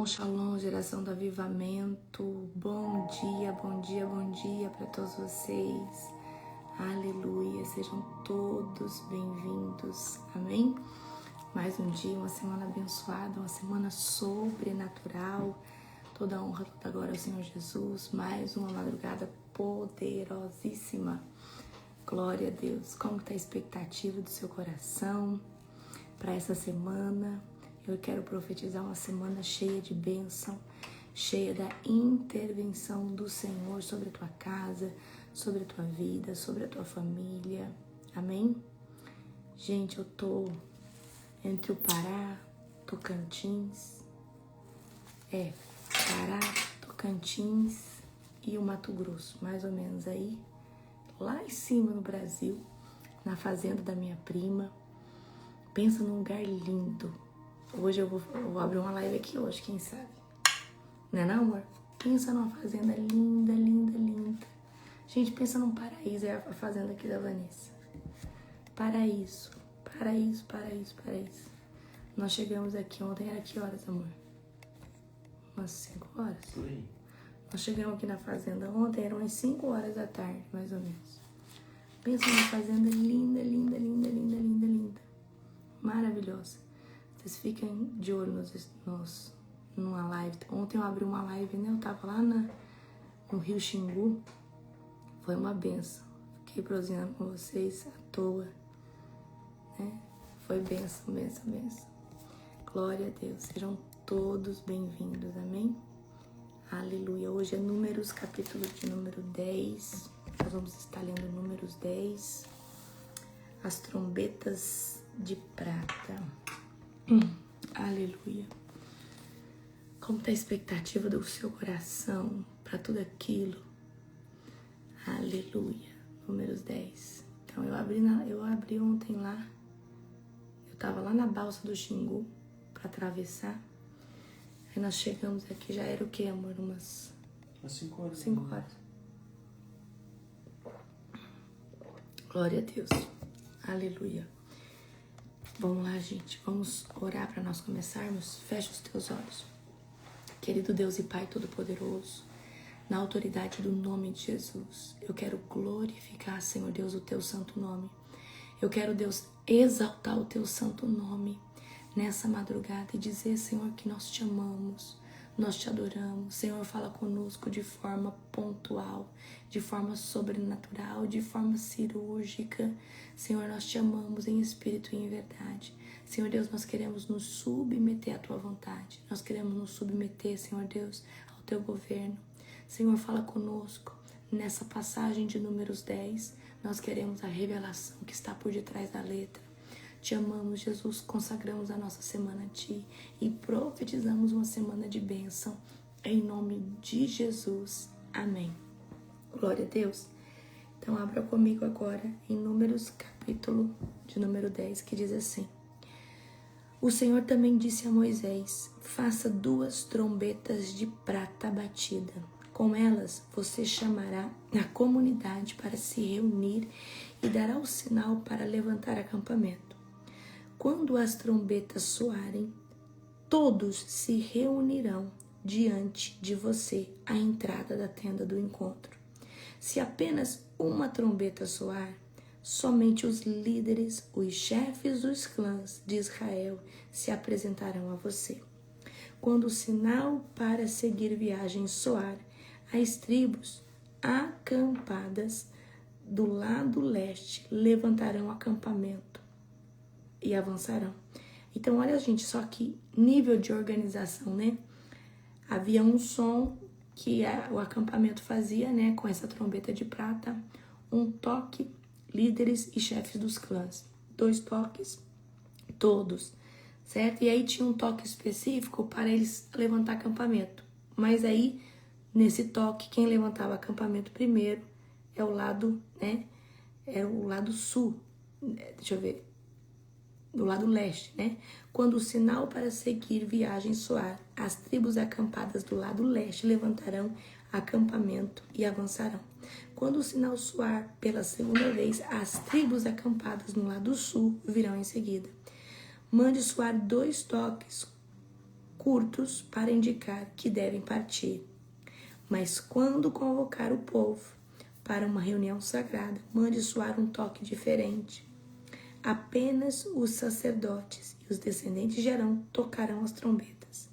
Shalom, shalom, geração do avivamento. Bom dia, bom dia, bom dia para todos vocês. Aleluia, sejam todos bem-vindos. Amém? Mais um dia, uma semana abençoada, uma semana sobrenatural. Toda honra, toda glória ao Senhor Jesus. Mais uma madrugada poderosíssima. Glória a Deus. Como está a expectativa do seu coração para essa semana? Eu quero profetizar uma semana cheia de bênção, cheia da intervenção do Senhor sobre a tua casa, sobre a tua vida, sobre a tua família. Amém? Gente, eu tô entre o Pará, Tocantins, Pará, Tocantins e o Mato Grosso, mais ou menos aí, lá em cima no Brasil, na fazenda da minha prima. Pensa num lugar lindo. Hoje eu vou abrir uma live aqui hoje, quem sabe? Não é não, amor? Pensa numa fazenda linda, linda, linda. Gente, pensa num paraíso. É a fazenda aqui da Vanessa. Paraíso, paraíso, paraíso, paraíso. Nós chegamos aqui ontem, era que horas, amor? Umas 5 horas? Sim. Nós chegamos aqui na fazenda ontem, eram umas 5 horas da tarde, mais ou menos. Pensa numa fazenda linda, linda, linda, linda, linda, linda. Maravilhosa. Vocês fiquem de olho numa live. Ontem eu abri uma live, né? Eu tava lá no Rio Xingu. Foi uma benção. Fiquei prosinando com vocês à toa, né? Foi benção, benção, benção. Glória a Deus. Sejam todos bem-vindos, amém? Aleluia. Hoje é Números, capítulo de número 10. Nós vamos estar lendo Números 10. As trombetas de prata. Aleluia. Como está a expectativa do seu coração para tudo aquilo? Aleluia. Números 10. Então eu abri ontem lá. Eu tava lá na balsa do Xingu para atravessar. Aí nós chegamos aqui, já era o que, amor? Umas 5 horas. 5 horas. Glória a Deus. Aleluia. Vamos lá, gente. Vamos orar para nós começarmos. Fecha os teus olhos. Querido Deus e Pai Todo-Poderoso, na autoridade do nome de Jesus, eu quero glorificar, Senhor Deus, o teu santo nome. Eu quero, Deus, exaltar o teu santo nome nessa madrugada e dizer, Senhor, que nós te amamos, nós te adoramos. Senhor, fala conosco de forma pontual, de forma sobrenatural, de forma cirúrgica. Senhor, nós te amamos em espírito e em verdade. Senhor Deus, nós queremos nos submeter à tua vontade. Nós queremos nos submeter, Senhor Deus, ao teu governo. Senhor, fala conosco nessa passagem de Números 10. Nós queremos a revelação que está por detrás da letra. Te amamos, Jesus, consagramos a nossa semana a Ti e profetizamos uma semana de bênção em nome de Jesus. Amém. Glória a Deus. Então, abra comigo agora em Números, capítulo de número 10, que diz assim. O Senhor também disse a Moisés, faça 2 trombetas de prata batida. Com elas, você chamará a comunidade para se reunir e dará o sinal para levantar acampamento. Quando as trombetas soarem, todos se reunirão diante de você à entrada da tenda do encontro. Se apenas uma trombeta soar, somente os líderes, os chefes dos clãs de Israel se apresentarão a você. Quando o sinal para seguir viagem soar, as tribos acampadas do lado leste levantarão acampamento e avançarão. Então, olha, gente, só que nível de organização, né? Havia um som que o acampamento fazia, né? Com essa trombeta de prata, um toque, líderes e chefes dos clãs. 2 toques, todos, certo? E aí tinha um toque específico para eles levantar acampamento. Mas aí, nesse toque, quem levantava acampamento primeiro é o lado, né? É o lado sul. Deixa eu ver. Do lado leste, né? Quando o sinal para seguir viagem soar, as tribos acampadas do lado leste levantarão acampamento e avançarão. Quando o sinal soar pela segunda vez, as tribos acampadas no lado sul virão em seguida. Mande soar 2 toques curtos para indicar que devem partir. Mas quando convocar o povo para uma reunião sagrada, mande soar um toque diferente. Apenas os sacerdotes e os descendentes de Arão tocarão as trombetas.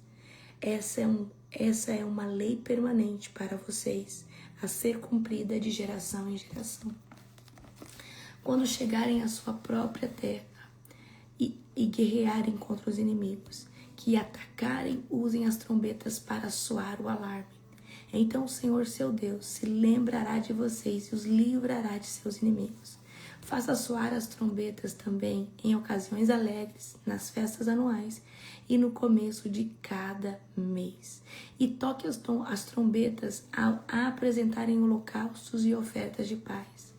Essa é uma lei permanente para vocês, a ser cumprida de geração em geração. Quando chegarem à sua própria terra e guerrearem contra os inimigos, que atacarem, usem as trombetas para soar o alarme. Então o Senhor, seu Deus, se lembrará de vocês e os livrará de seus inimigos. Faça soar as trombetas também em ocasiões alegres, nas festas anuais e no começo de cada mês. E toque as trombetas ao apresentarem holocaustos e ofertas de paz.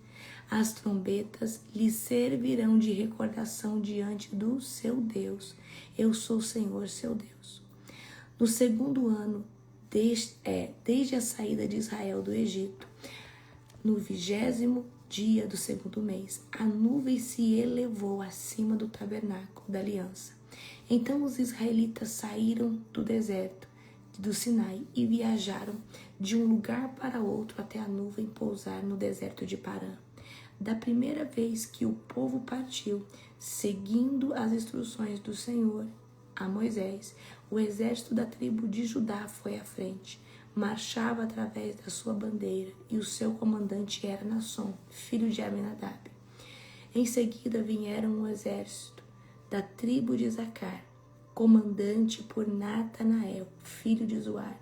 As trombetas lhe servirão de recordação diante do seu Deus. Eu sou o Senhor, seu Deus. No segundo ano, desde a saída de Israel do Egito, no 20º dia do segundo mês, a nuvem se elevou acima do tabernáculo da aliança. Então os israelitas saíram do deserto do Sinai e viajaram de um lugar para outro até a nuvem pousar no deserto de Parã. Da primeira vez que o povo partiu, seguindo as instruções do Senhor a Moisés, o exército da tribo de Judá foi à frente. Marchava através da sua bandeira, e o seu comandante era Nasson, filho de Aminadab. Em seguida vieram o exército da tribo de Zacar, comandante por Natanael, filho de Zuar,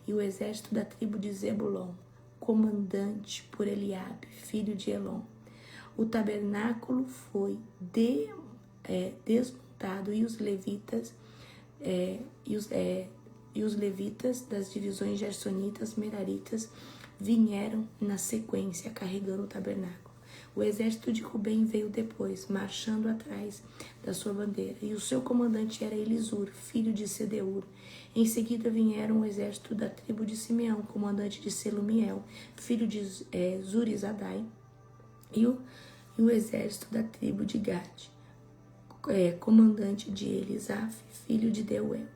e o exército da tribo de Zebulon, comandante por Eliabe, filho de Elon. O tabernáculo foi desmontado e os levitas das divisões gersonitas, meraritas vieram na sequência carregando o tabernáculo. O exército de Rubem veio depois, marchando atrás da sua bandeira, e o seu comandante era Elisur, filho de Sedeur. Em seguida vieram o exército da tribo de Simeão, comandante de Selumiel, filho de Zurizadai, e o exército da tribo de Gade, comandante de Elisaf, filho de Deuel.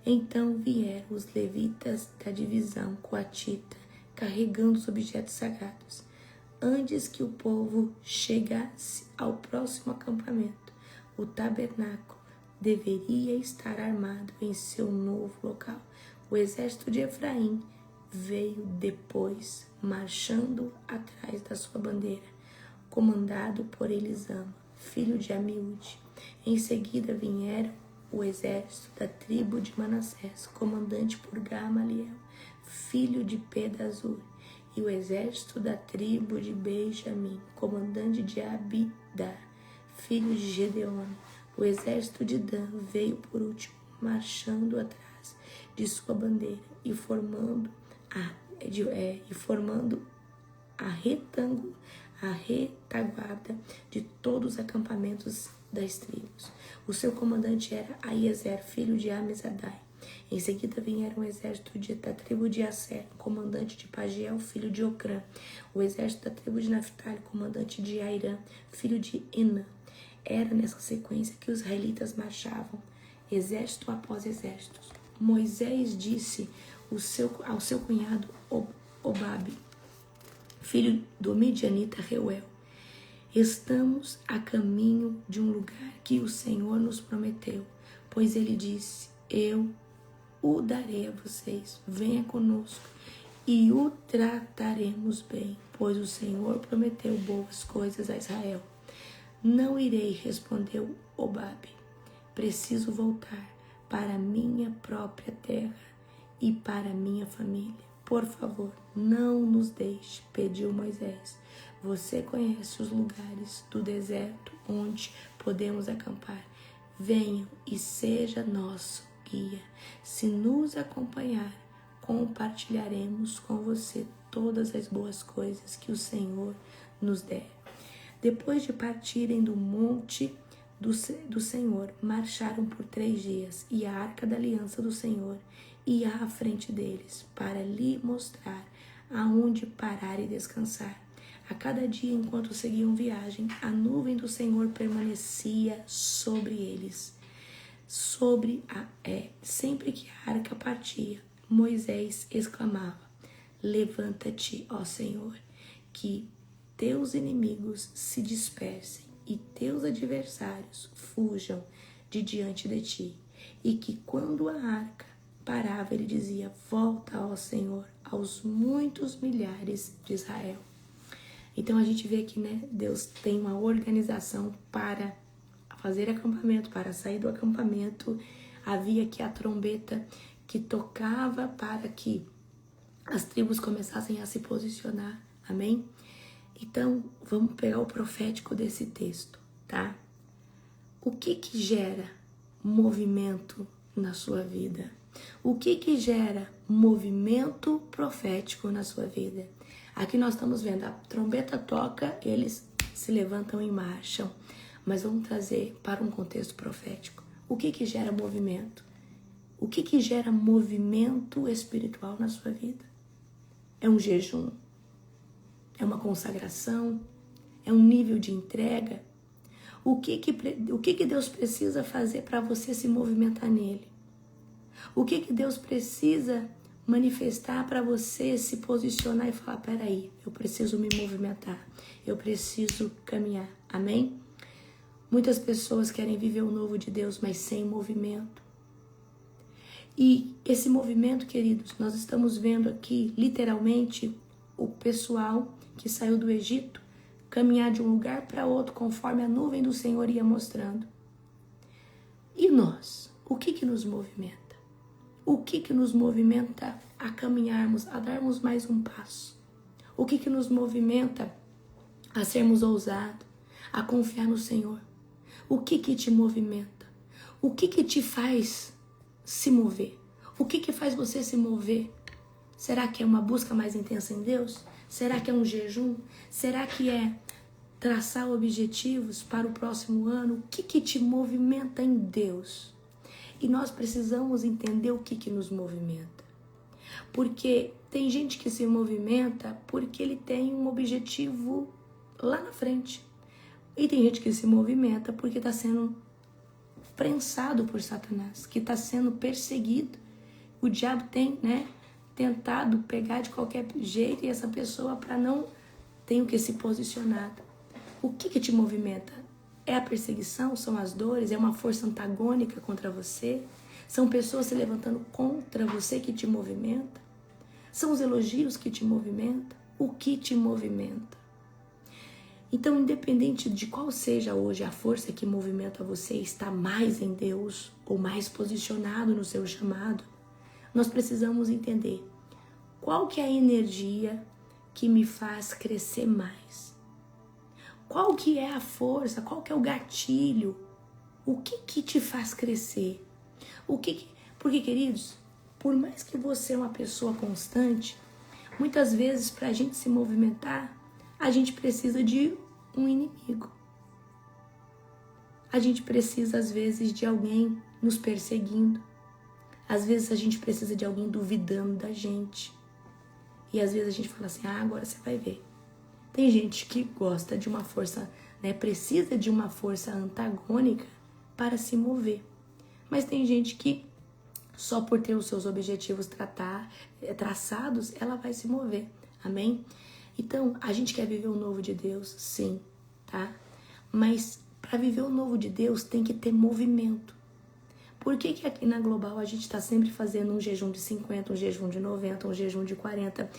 Então vieram os levitas da divisão coatita, carregando os objetos sagrados. Antes que o povo chegasse ao próximo acampamento, o tabernáculo deveria estar armado em seu novo local. O exército de Efraim veio depois, marchando atrás da sua bandeira, comandado por Elisama, filho de Amiúde. Em seguida vieram o exército da tribo de Manassés, comandante por Gamaliel, filho de Pedazur, e o exército da tribo de Benjamim, comandante de Abidá, filho de Gedeone. O exército de Dan veio por último, marchando atrás de sua bandeira e formando a retaguarda de todos os acampamentos das tribos. O seu comandante era Aiezer, filho de Amizadai. Em seguida vieram o exército da tribo de Asser, comandante de Pagiel, filho de Ocrã. O exército da tribo de Naftali, comandante de Airã, filho de Enã. Era nessa sequência que os israelitas marchavam, exército após exército. Moisés disse ao seu cunhado Obabe, filho do midianita Reuel: estamos a caminho de um lugar que o Senhor nos prometeu, pois ele disse: eu o darei a vocês, venha conosco e o trataremos bem, pois o Senhor prometeu boas coisas a Israel. Não irei, respondeu Obabe, preciso voltar para minha própria terra e para minha família. Por favor, não nos deixe, pediu Moisés. Você conhece os lugares do deserto onde podemos acampar. Venham e seja nosso guia. Se nos acompanhar, compartilharemos com você todas as boas coisas que o Senhor nos der. Depois de partirem do monte do Senhor, marcharam por 3 dias, e a arca da aliança do Senhor ia à frente deles, para lhe mostrar aonde parar e descansar. A cada dia, enquanto seguiam viagem, a nuvem do Senhor permanecia sobre eles. Sempre que a arca partia, Moisés exclamava: levanta-te, ó Senhor, que teus inimigos se dispersem e teus adversários fujam de diante de ti. E que quando a arca parava, ele dizia: volta, ó Senhor, aos muitos milhares de Israel. Então a gente vê aqui, né? Deus tem uma organização para fazer acampamento, para sair do acampamento. Havia aqui a trombeta que tocava para que as tribos começassem a se posicionar. Amém? Então, vamos pegar o profético desse texto, tá? O que gera movimento na sua vida? O que gera movimento profético na sua vida? Aqui nós estamos vendo, a trombeta toca, eles se levantam e marcham. Mas vamos trazer para um contexto profético. O que gera movimento? O que gera movimento espiritual na sua vida? É um jejum? É uma consagração? É um nível de entrega? O que Deus precisa fazer para você se movimentar nele? O que Deus precisa manifestar para você se posicionar e falar: peraí, eu preciso me movimentar, eu preciso caminhar. Amém? Muitas pessoas querem viver o novo de Deus, mas sem movimento. E esse movimento, queridos, nós estamos vendo aqui, literalmente, o pessoal que saiu do Egito caminhar de um lugar para outro, conforme a nuvem do Senhor ia mostrando. E nós? O que nos movimenta? O que nos movimenta a caminharmos, a darmos mais um passo? O que nos movimenta a sermos ousados, a confiar no Senhor? O que te movimenta? O que te faz se mover? O que faz você se mover? Será que é uma busca mais intensa em Deus? Será que é um jejum? Será que é traçar objetivos para o próximo ano? O que te movimenta em Deus? E nós precisamos entender o que nos movimenta. Porque tem gente que se movimenta porque ele tem um objetivo lá na frente. E tem gente que se movimenta porque está sendo prensado por Satanás, que está sendo perseguido. O diabo tem, tentado pegar de qualquer jeito e essa pessoa para não ter o que se posicionar. O que te movimenta? É a perseguição? São as dores? É uma força antagônica contra você? São pessoas se levantando contra você que te movimenta? São os elogios que te movimentam? O que te movimenta? Então, independente de qual seja hoje a força que movimenta você, está mais em Deus ou mais posicionado no seu chamado, nós precisamos entender qual que é a energia que me faz crescer mais. Qual que é a força, qual que é o gatilho, o que te faz crescer? Porque, queridos, por mais que você é uma pessoa constante, muitas vezes para a gente se movimentar, a gente precisa de um inimigo. A gente precisa, às vezes, de alguém nos perseguindo. Às vezes, a gente precisa de alguém duvidando da gente. E, às vezes, a gente fala assim: agora você vai ver. Tem gente que gosta de uma força, precisa de uma força antagônica para se mover. Mas tem gente que, só por ter os seus objetivos traçados, ela vai se mover. Amém? Então, a gente quer viver o novo de Deus, sim, tá? Mas para viver o novo de Deus tem que ter movimento. Por que aqui na Global a gente está sempre fazendo um jejum de 50, um jejum de 90, um jejum de 40?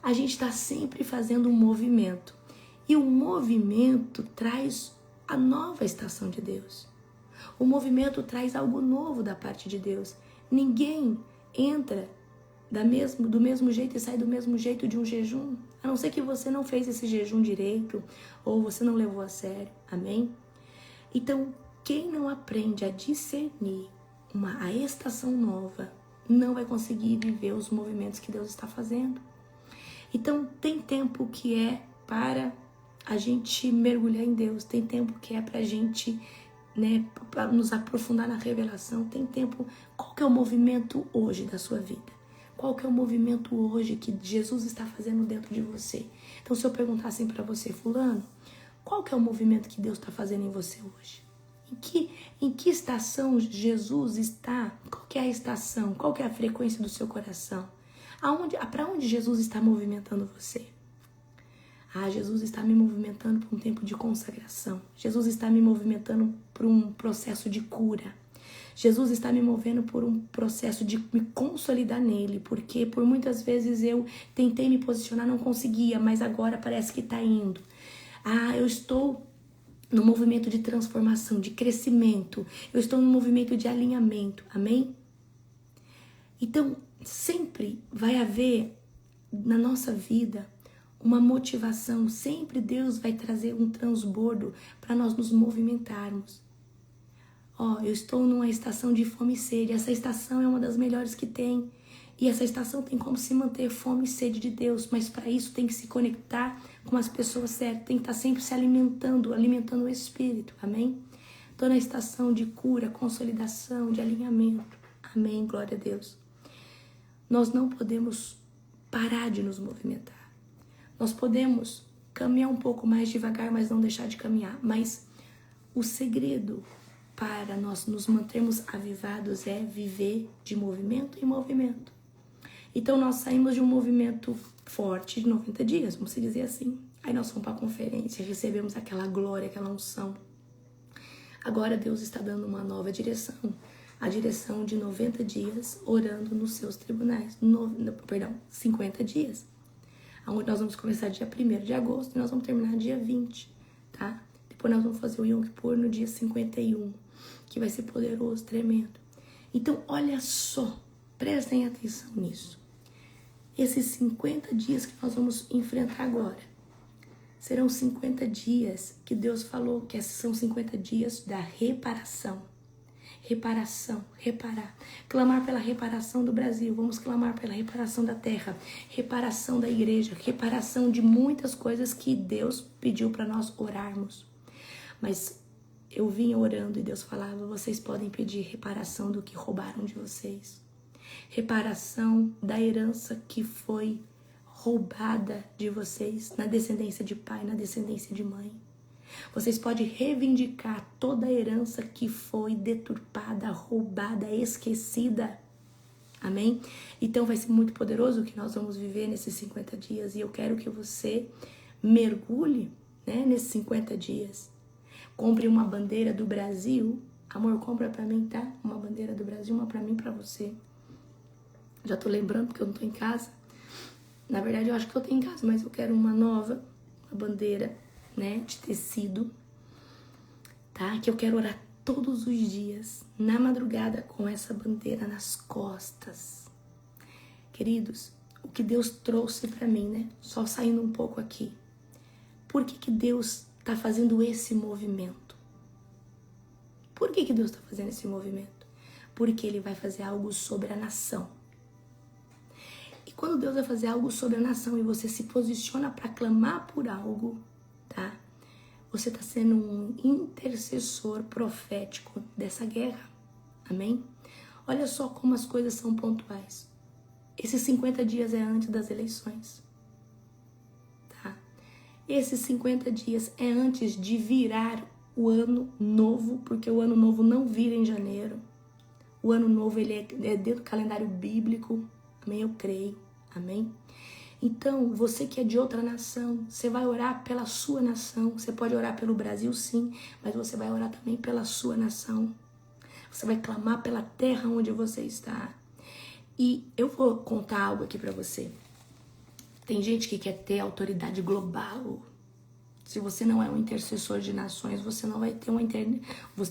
A gente está sempre fazendo um movimento. E o movimento traz a nova estação de Deus. O movimento traz algo novo da parte de Deus. Ninguém entra do mesmo jeito e sai do mesmo jeito de um jejum, a não ser que você não fez esse jejum direito ou você não levou a sério, amém? Então, quem não aprende a discernir a estação nova, não vai conseguir viver os movimentos que Deus está fazendo. Então, tem tempo que é para a gente mergulhar em Deus, tem tempo que é para a gente, para nos aprofundar na revelação, tem tempo. Qual que é o movimento hoje da sua vida? Qual que é o movimento hoje que Jesus está fazendo dentro de você? Então, se eu perguntar assim para você: fulano, qual que é o movimento que Deus está fazendo em você hoje? Em que estação Jesus está? Qual que é a estação? Qual que é a frequência do seu coração? Para onde Jesus está movimentando você? Jesus está me movimentando para um tempo de consagração. Jesus está me movimentando para um processo de cura. Jesus está me movendo por um processo de me consolidar nele, porque por muitas vezes eu tentei me posicionar, não conseguia, mas agora parece que está indo. Eu estou no movimento de transformação, de crescimento. Eu estou no movimento de alinhamento. Amém? Então, sempre vai haver na nossa vida uma motivação. Sempre Deus vai trazer um transbordo para nós nos movimentarmos. Eu estou numa estação de fome e sede. Essa estação é uma das melhores que tem. E essa estação tem como se manter fome e sede de Deus. Mas para isso tem que se conectar com as pessoas certas. Tem que estar sempre se alimentando o Espírito. Amém? Estou na estação de cura, consolidação, de alinhamento. Amém? Glória a Deus. Nós não podemos parar de nos movimentar. Nós podemos caminhar um pouco mais devagar, mas não deixar de caminhar. Mas o segredo para nós nos mantermos avivados é viver de movimento em movimento. Então nós saímos de um movimento forte de 90 dias, vamos dizer assim. Aí nós fomos para a conferência, recebemos aquela glória, aquela unção. Agora Deus está dando uma nova direção. A direção de 90 dias orando nos seus tribunais. 50 dias. Onde nós vamos começar dia 1º de agosto e nós vamos terminar dia 20, tá? Depois nós vamos fazer o Yom Kippur no dia 51, que vai ser poderoso, tremendo. Então, olha só, prestem atenção nisso. Esses 50 dias que nós vamos enfrentar agora, serão 50 dias que Deus falou que esses são 50 dias da reparação. Reparação, reparar. Clamar pela reparação do Brasil. Vamos clamar pela reparação da terra. Reparação da igreja. Reparação de muitas coisas que Deus pediu para nós orarmos. Mas eu vinha orando e Deus falava, vocês podem pedir reparação do que roubaram de vocês. Reparação da herança que foi roubada de vocês na descendência de pai, na descendência de mãe. Vocês podem reivindicar toda a herança que foi deturpada, roubada, esquecida. Amém? Então vai ser muito poderoso o que nós vamos viver nesses 50 dias. E eu quero que você mergulhe, nesses 50 dias. Compre uma bandeira do Brasil. Amor, compra pra mim, tá? Uma bandeira do Brasil, uma pra mim e pra você. Já tô lembrando porque eu não tô em casa. Na verdade, eu acho que eu tenho em casa, mas eu quero uma nova, uma bandeira, de tecido, tá? Que eu quero orar todos os dias, na madrugada, com essa bandeira nas costas. Queridos, o que Deus trouxe pra mim, Só saindo um pouco aqui. Por que Deus tá fazendo esse movimento? Por que Deus tá fazendo esse movimento? Porque Ele vai fazer algo sobre a nação. E quando Deus vai fazer algo sobre a nação e você se posiciona para clamar por algo, tá? Você está sendo um intercessor profético dessa guerra. Amém? Olha só como as coisas são pontuais. Esses 50 dias é antes das eleições. Tá? Esses 50 dias é antes de virar o ano novo, porque o ano novo não vira em janeiro. O ano novo ele é dentro do calendário bíblico. Amém? Eu creio. Amém? Então, você que é de outra nação, você vai orar pela sua nação. Você pode orar pelo Brasil, sim, mas você vai orar também pela sua nação. Você vai clamar pela terra onde você está. E eu vou contar algo aqui pra você. Tem gente que quer ter autoridade global. Se você não é um intercessor de nações, você não vai ter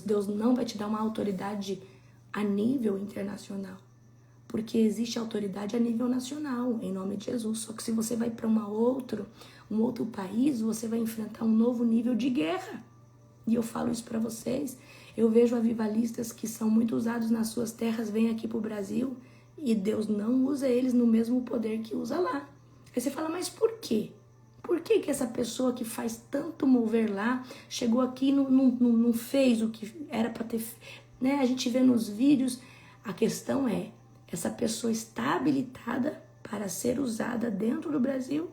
Deus não vai te dar uma autoridade a nível internacional. Porque existe autoridade a nível nacional, em nome de Jesus. Só que se você vai para um outro país, você vai enfrentar um novo nível de guerra. E eu falo isso para vocês. Eu vejo avivalistas que são muito usados nas suas terras, vêm aqui para o Brasil e Deus não usa eles no mesmo poder que usa lá. Aí você fala, mas por quê? Por que essa pessoa que faz tanto mover lá, chegou aqui e não fez o que era para ter... A gente vê nos vídeos, a questão é, essa pessoa está habilitada para ser usada dentro do Brasil?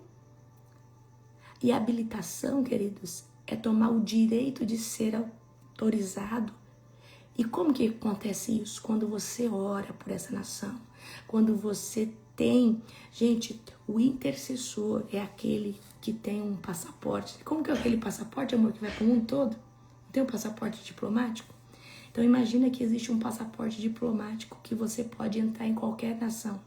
E a habilitação, queridos, é tomar o direito de ser autorizado. E como que acontece isso? Quando você ora por essa nação, quando você tem... Gente, o intercessor é aquele que tem um passaporte. Como que é aquele passaporte, amor, que vai para o mundo todo? Não tem um passaporte diplomático? Então imagina que existe um passaporte diplomático que você pode entrar em qualquer nação,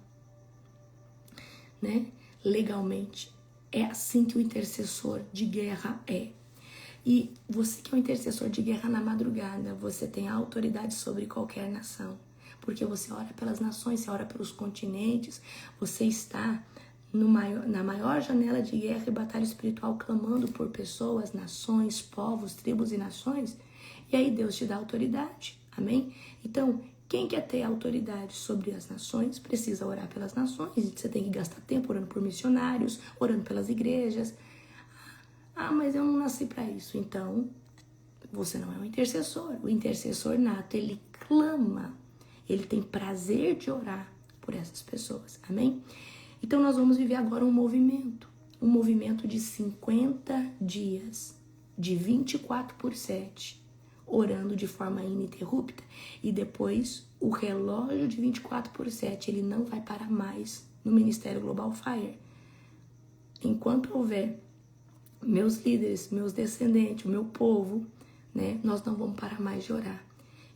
né? Legalmente. É assim que o intercessor de guerra é. E você que é um intercessor de guerra na madrugada, você tem autoridade sobre qualquer nação. Porque você ora pelas nações, você ora pelos continentes, você está na maior janela de guerra e batalha espiritual, clamando por pessoas, nações, povos, tribos e nações. E aí Deus te dá autoridade, amém? Então, quem quer ter autoridade sobre as nações, precisa orar pelas nações. Você tem que gastar tempo orando por missionários, orando pelas igrejas. Ah, mas eu não nasci para isso. Então, você não é um intercessor. O intercessor nato, ele clama. Ele tem prazer de orar por essas pessoas, amém? Então, nós vamos viver agora um movimento de 50 dias, de 24/7, orando de forma ininterrupta. E depois, o relógio de 24/7, ele não vai parar mais no Ministério Global Fire. Enquanto houver meus líderes, meus descendentes, o meu povo, né, nós não vamos parar mais de orar.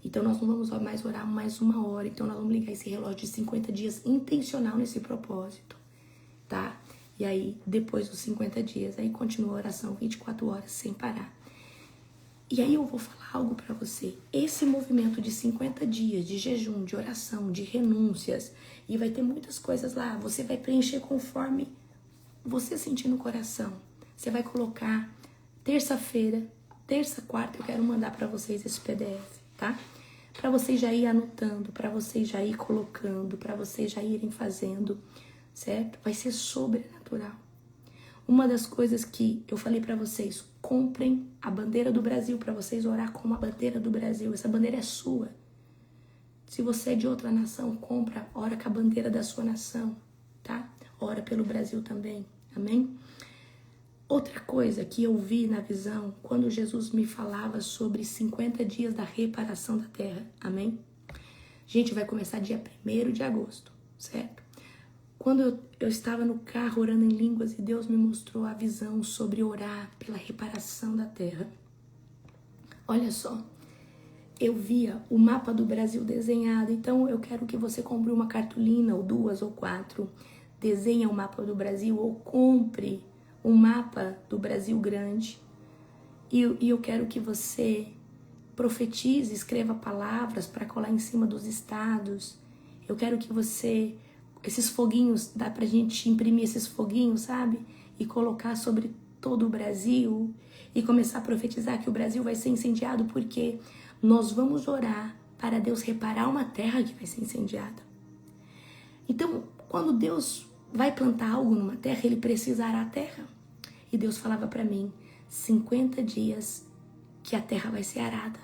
Então, nós não vamos mais orar mais 1 hora. Então, nós vamos ligar esse relógio de 50 dias intencional nesse propósito, tá? E aí, depois dos 50 dias, aí continua a oração 24 horas sem parar. E aí eu vou falar algo pra você. Esse movimento de 50 dias de jejum, de oração, de renúncias, e vai ter muitas coisas lá. Você vai preencher conforme você sentir no coração. Você vai colocar terça-feira, terça, quarta, eu quero mandar pra vocês esse PDF, tá? Pra vocês já ir anotando, pra vocês já ir colocando, pra vocês já irem fazendo, certo? Vai ser sobrenatural. Uma das coisas que eu falei pra vocês, comprem a bandeira do Brasil pra vocês orar com a bandeira do Brasil. Essa bandeira é sua. Se você é de outra nação, compra, ora com a bandeira da sua nação, tá? Ora pelo Brasil também, amém? Outra coisa que eu vi na visão, quando Jesus me falava sobre 50 dias da reparação da terra, amém? Gente, vai começar dia 1º de agosto, certo? Quando eu estava no carro orando em línguas e Deus me mostrou a visão sobre orar pela reparação da terra. Olha só, eu via o mapa do Brasil desenhado, então eu quero que você compre uma cartolina, ou 2 ou 4, desenhe o mapa do Brasil, ou compre um mapa do Brasil grande. E eu quero que você profetize, escreva palavras para colar em cima dos estados. Eu quero que você... Esses foguinhos, dá pra gente imprimir esses foguinhos, sabe? E colocar sobre todo o Brasil. E começar a profetizar que o Brasil vai ser incendiado, porque nós vamos orar para Deus reparar uma terra que vai ser incendiada. Então, quando Deus vai plantar algo numa terra, ele precisa arar a terra. E Deus falava para mim, 50 dias que a terra vai ser arada.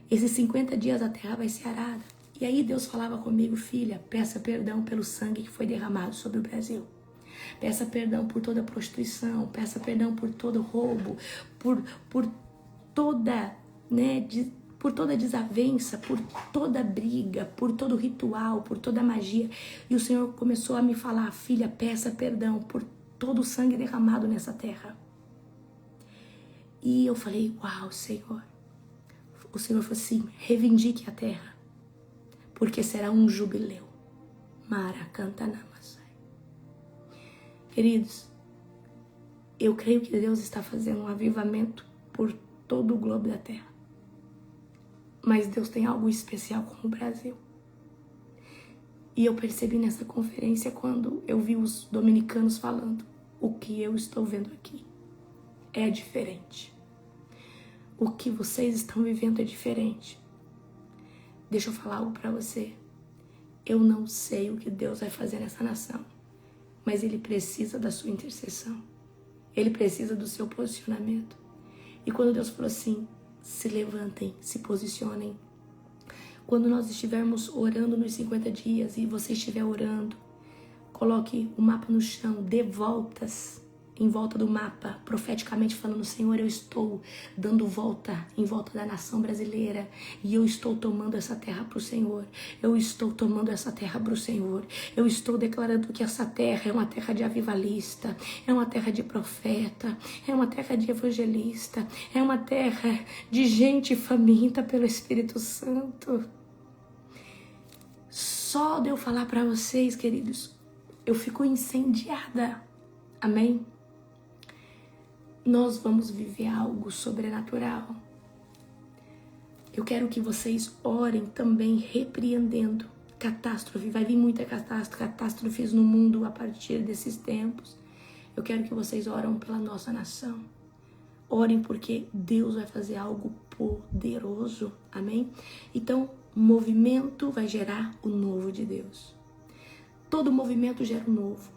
Esses 50 dias a terra vai ser arada. E aí Deus falava comigo, filha, peça perdão pelo sangue que foi derramado sobre o Brasil. Peça perdão por toda prostituição, peça perdão por todo roubo, por toda, né, por toda desavença, por toda briga, por todo ritual, por toda magia. E o Senhor começou a me falar, filha, peça perdão por todo o sangue derramado nessa terra. E eu falei, uau, Senhor. O Senhor falou assim, reivindique a terra, porque será um jubileu. Maracantanamasai. Queridos, eu creio que Deus está fazendo um avivamento por todo o globo da terra. Mas Deus tem algo especial com o Brasil. E eu percebi nessa conferência quando eu vi os dominicanos falando, o que eu estou vendo aqui é diferente. O que vocês estão vivendo é diferente. Deixa eu falar algo para você. Eu não sei o que Deus vai fazer nessa nação, mas Ele precisa da sua intercessão. Ele precisa do seu posicionamento. E quando Deus falou assim, se levantem, se posicionem. Quando nós estivermos orando nos 50 dias e você estiver orando, coloque o mapa no chão, dê voltas em volta do mapa, profeticamente falando, Senhor, eu estou dando volta em volta da nação brasileira e eu estou tomando essa terra para o Senhor. Eu estou tomando essa terra para o Senhor. Eu estou declarando que essa terra é uma terra de avivalista, é uma terra de profeta, é uma terra de evangelista, é uma terra de gente faminta pelo Espírito Santo. Só de eu falar para vocês, queridos, eu fico incendiada. Amém? Nós vamos viver algo sobrenatural. Eu quero que vocês orem também repreendendo catástrofe. Vai vir muita catástrofes no mundo a partir desses tempos. Eu quero que vocês orem pela nossa nação. Orem porque Deus vai fazer algo poderoso. Amém? Então, movimento vai gerar o novo de Deus. Todo movimento gera o novo.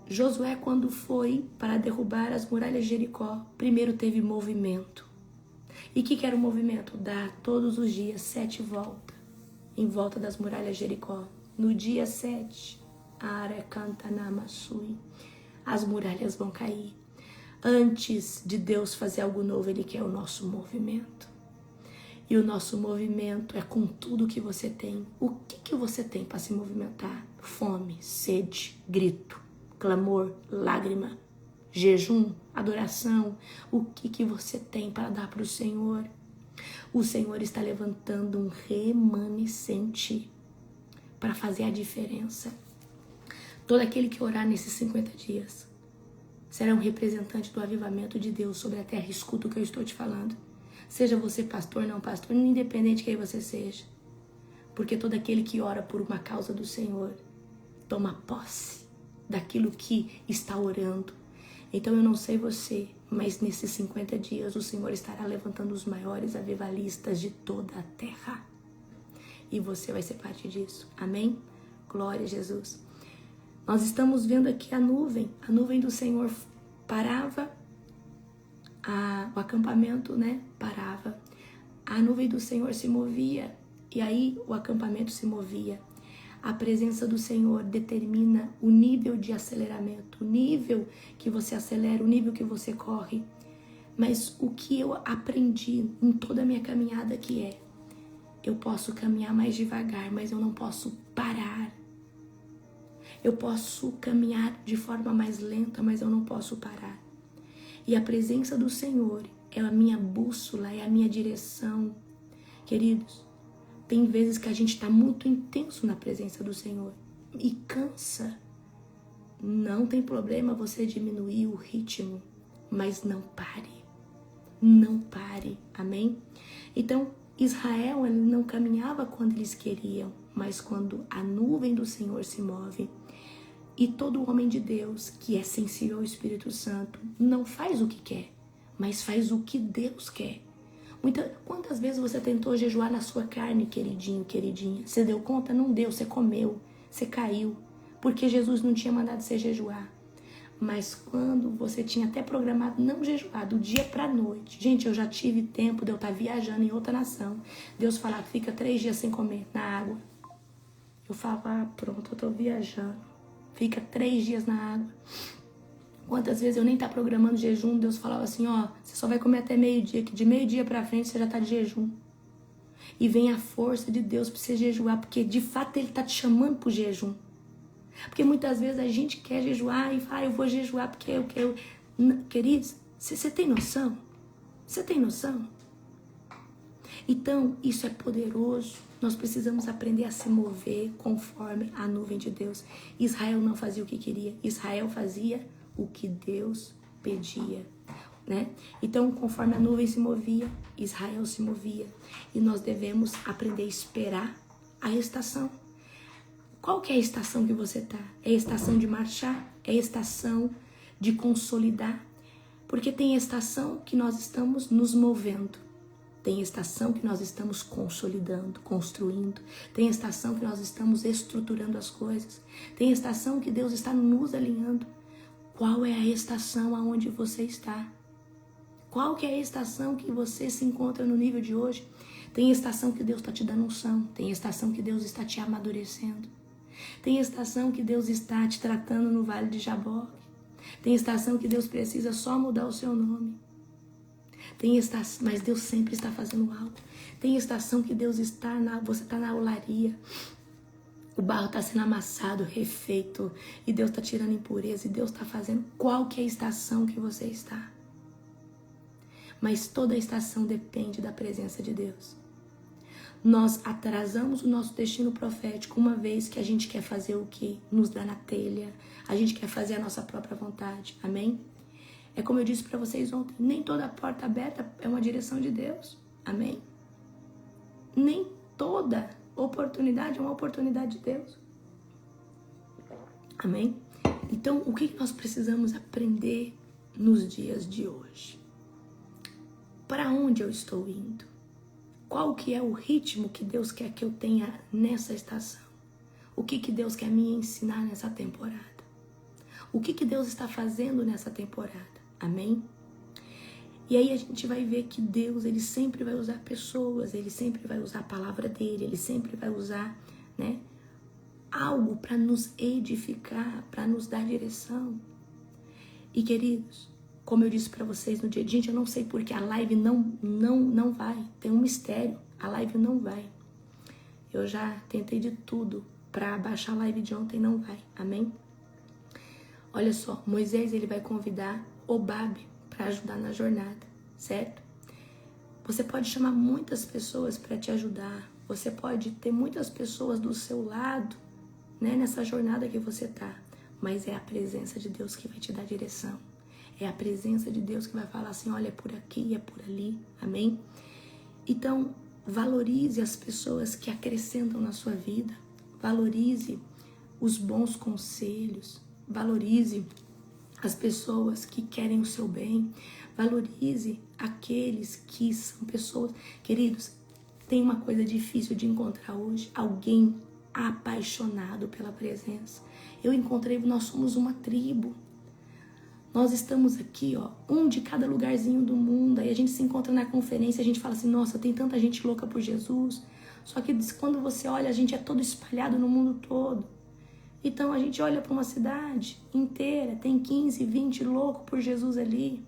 Josué, quando foi para derrubar as muralhas de Jericó, primeiro teve movimento. E o que era o movimento? Dar todos os dias 7 voltas em volta das muralhas de Jericó. No dia 7, as muralhas vão cair. Antes de Deus fazer algo novo, Ele quer o nosso movimento. E o nosso movimento é com tudo que você tem. O que você tem para se movimentar? Fome, sede, grito, clamor, lágrima, jejum, adoração. O que você tem para dar para o Senhor? O Senhor está levantando um remanescente para fazer a diferença. Todo aquele que orar nesses 50 dias será um representante do avivamento de Deus sobre a terra. Escuta o que eu estou te falando. Seja você pastor, não pastor, independente de quem você seja. Porque todo aquele que ora por uma causa do Senhor toma posse daquilo que está orando. Então eu não sei você, mas nesses 50 dias o Senhor estará levantando os maiores avivalistas de toda a terra. E você vai ser parte disso. Amém? Glória a Jesus. Nós estamos vendo aqui a nuvem do Senhor parava, o acampamento, parava. A nuvem do Senhor se movia e aí o acampamento se movia. A presença do Senhor determina o nível de aceleramento, o nível que você acelera, o nível que você corre. Mas o que eu aprendi em toda a minha caminhada aqui eu posso caminhar mais devagar, mas eu não posso parar. Eu posso caminhar de forma mais lenta, mas eu não posso parar. E a presença do Senhor é a minha bússola, é a minha direção. Queridos, tem vezes que a gente está muito intenso na presença do Senhor e cansa. Não tem problema você diminuir o ritmo, mas não pare. Não pare, amém? Então, Israel ele não caminhava quando eles queriam, mas quando a nuvem do Senhor se move. E todo homem de Deus que é sensível ao Espírito Santo não faz o que quer, mas faz o que Deus quer. Quantas vezes você tentou jejuar na sua carne, queridinho, queridinha? Você deu conta? Não deu, você comeu, você caiu, porque Jesus não tinha mandado você jejuar. Mas quando você tinha até programado não jejuar, do dia pra noite. Gente, eu já tive tempo de eu estar viajando em outra nação. Deus falar que fica 3 dias sem comer na água. Eu falava, pronto, eu tô viajando. Fica 3 dias na água. Quantas vezes eu nem tá programando jejum, Deus falava assim, você só vai comer até meio-dia, que de meio-dia pra frente você já tá de jejum. E vem a força de Deus pra você jejuar, porque de fato Ele tá te chamando pro jejum. Porque muitas vezes a gente quer jejuar e fala, eu vou jejuar porque eu quero. Queridos, você tem noção? Você tem noção? Então, isso é poderoso. Nós precisamos aprender a se mover conforme a nuvem de Deus. Israel não fazia o que queria. Israel fazia o que Deus pedia, Então, conforme a nuvem se movia, Israel se movia. E nós devemos aprender a esperar a estação. Qual que é a estação que você está? É a estação de marchar? É a estação de consolidar? Porque tem a estação que nós estamos nos movendo. Tem estação que nós estamos consolidando, construindo. Tem estação que nós estamos estruturando as coisas. Tem estação que Deus está nos alinhando. Qual é a estação aonde você está? Qual que é a estação que você se encontra no nível de hoje? Tem estação que Deus está te dando unção. Tem estação que Deus está te amadurecendo. Tem estação que Deus está te tratando no Vale de Jaboque. Tem estação que Deus precisa só mudar o seu nome. Tem estação, mas Deus sempre está fazendo algo. Tem estação que Deus você está na olaria. O barro está sendo amassado, refeito, e Deus está tirando impureza, e Deus está fazendo. Qual que é a estação que você está? Mas toda a estação depende da presença de Deus. Nós atrasamos o nosso destino profético uma vez que a gente quer fazer o que nos dá na telha, a gente quer fazer a nossa própria vontade, amém? É como eu disse para vocês ontem, nem toda porta aberta é uma direção de Deus, amém? Nem toda oportunidade é uma oportunidade de Deus, amém? Então, o que nós precisamos aprender nos dias de hoje? Para onde eu estou indo? Qual que é o ritmo que Deus quer que eu tenha nessa estação? O que Deus quer me ensinar nessa temporada? O que Deus está fazendo nessa temporada? Amém? E aí a gente vai ver que Deus, Ele sempre vai usar pessoas, Ele sempre vai usar a palavra dEle, Ele sempre vai usar, né, algo para nos edificar, para nos dar direção. E queridos, como eu disse para vocês no dia, gente, eu não sei porque a live não vai, tem um mistério, a live não vai. Eu já tentei de tudo para baixar a live de ontem, não vai, amém? Olha só, Moisés, ele vai convidar Obabe para ajudar na jornada, certo? Você pode chamar muitas pessoas para te ajudar, você pode ter muitas pessoas do seu lado, né, nessa jornada que você tá, mas é a presença de Deus que vai te dar direção. É a presença de Deus que vai falar assim, olha, é por aqui, é por ali, amém? Então, valorize as pessoas que acrescentam na sua vida, valorize os bons conselhos, valorize as pessoas que querem o seu bem, valorize aqueles que são pessoas... Queridos, tem uma coisa difícil de encontrar hoje, alguém apaixonado pela presença. Eu encontrei, nós somos uma tribo. Nós estamos aqui, ó, um de cada lugarzinho do mundo. Aí a gente se encontra na conferência, a gente fala assim, nossa, tem tanta gente louca por Jesus. Só que quando você olha, a gente é todo espalhado no mundo todo. Então a gente olha para uma cidade inteira, tem 15, 20 loucos por Jesus ali.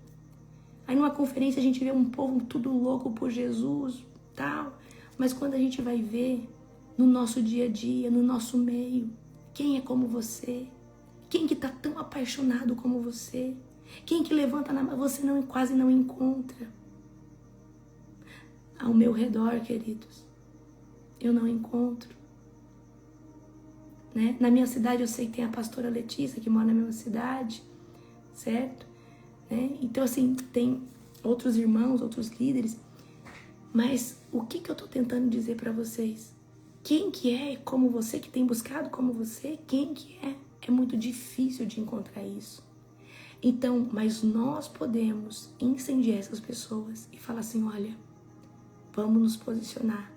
Aí numa conferência a gente vê um povo tudo louco por Jesus, tal. Mas quando a gente vai ver no nosso dia a dia, no nosso meio, quem é como você? Quem que tá tão apaixonado como você? Quem que levanta na mão? Você quase não encontra. Ao meu redor, queridos, eu não encontro. Né? Na minha cidade eu sei que tem a pastora Letícia, que mora na mesma cidade, certo? Né? Então assim, tem outros irmãos, outros líderes. Mas o que eu tô tentando dizer para vocês? Quem que é como você, que tem buscado como você? Quem que é? É muito difícil de encontrar isso. Então, mas nós podemos incendiar essas pessoas e falar assim, olha, vamos nos posicionar.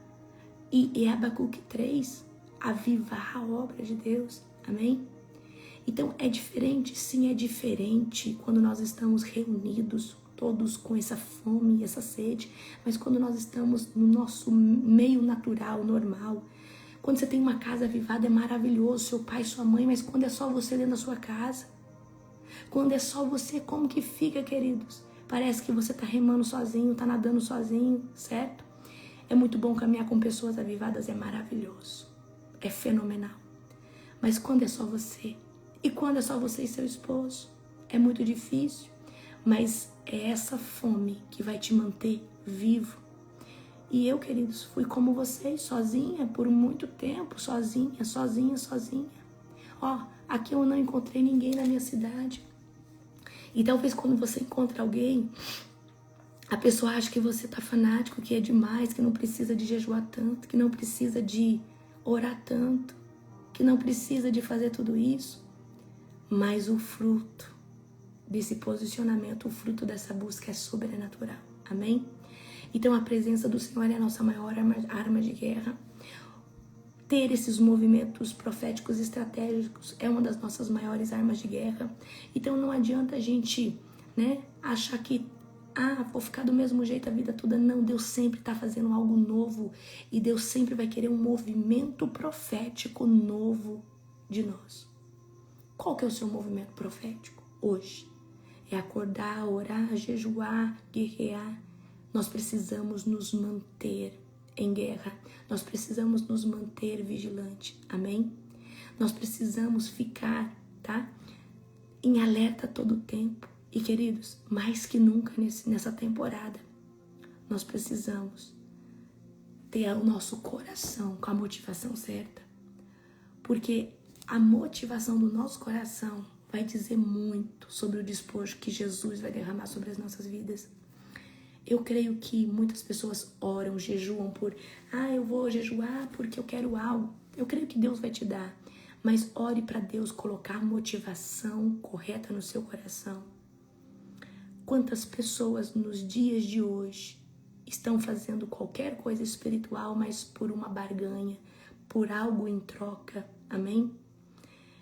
E Abacuque 3, avivar a obra de Deus, amém? Então é diferente, sim, é diferente quando nós estamos reunidos, todos com essa fome e essa sede, mas quando nós estamos no nosso meio natural, normal. Quando você tem uma casa avivada é maravilhoso, seu pai, sua mãe, mas quando é só você dentro da sua casa, quando é só você, como que fica, queridos? Parece que você tá remando sozinho, tá nadando sozinho, certo? É muito bom caminhar com pessoas avivadas, é maravilhoso, é fenomenal. Mas quando é só você, e quando é só você e seu esposo, é muito difícil, mas é essa fome que vai te manter vivo. E eu, queridos, fui como vocês, sozinha por muito tempo, sozinha. Ó, aqui eu não encontrei ninguém na minha cidade. E talvez quando você encontra alguém, a pessoa acha que você tá fanático, que é demais, que não precisa de jejuar tanto, que não precisa de orar tanto, que não precisa de fazer tudo isso. Mas o fruto desse posicionamento, o fruto dessa busca é sobrenatural. Amém? Então a presença do Senhor é a nossa maior arma de guerra. Ter esses movimentos proféticos estratégicos é uma das nossas maiores armas de guerra. Então não adianta a gente, né, achar que vou ficar do mesmo jeito a vida toda. Não, Deus sempre está fazendo algo novo. E Deus sempre vai querer um movimento profético novo de nós. Qual que é o seu movimento profético? hoje. É acordar, orar, jejuar, guerrear. Nós precisamos nos manter em guerra. Nós precisamos nos manter vigilante. Amém? Nós precisamos ficar, tá? Em alerta todo o tempo. E, queridos, mais que nunca nessa temporada, nós precisamos ter o nosso coração com a motivação certa. Porque a motivação do nosso coração vai dizer muito sobre o despojo que Jesus vai derramar sobre as nossas vidas. Eu creio que muitas pessoas oram, jejuam por, eu vou jejuar porque eu quero algo. Eu creio que Deus vai te dar. Mas ore para Deus colocar a motivação correta no seu coração. Quantas pessoas nos dias de hoje estão fazendo qualquer coisa espiritual, mas por uma barganha, por algo em troca. Amém?